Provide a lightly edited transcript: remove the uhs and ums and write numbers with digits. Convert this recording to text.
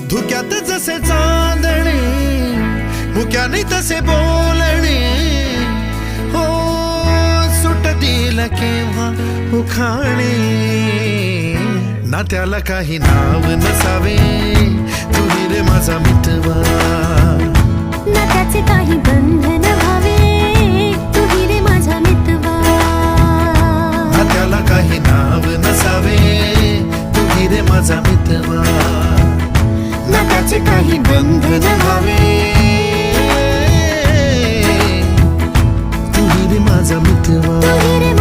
धुक्यात जसे चांदणे, मुक्याने तसे बोलणे, हो सुटतील केव्हा उखाणे. ना त्याला काही नाव नसावे, तुही रे माझा मितवा. ना त्याचे काही बंधन व्हावे, तुही रे माझा मितवा. ना त्याला काही नाव नसावे, तुही रे माझा मितवा. ना त्याचे काही बंधन व्हावे, तुही रे माझा मितवा. तुही रे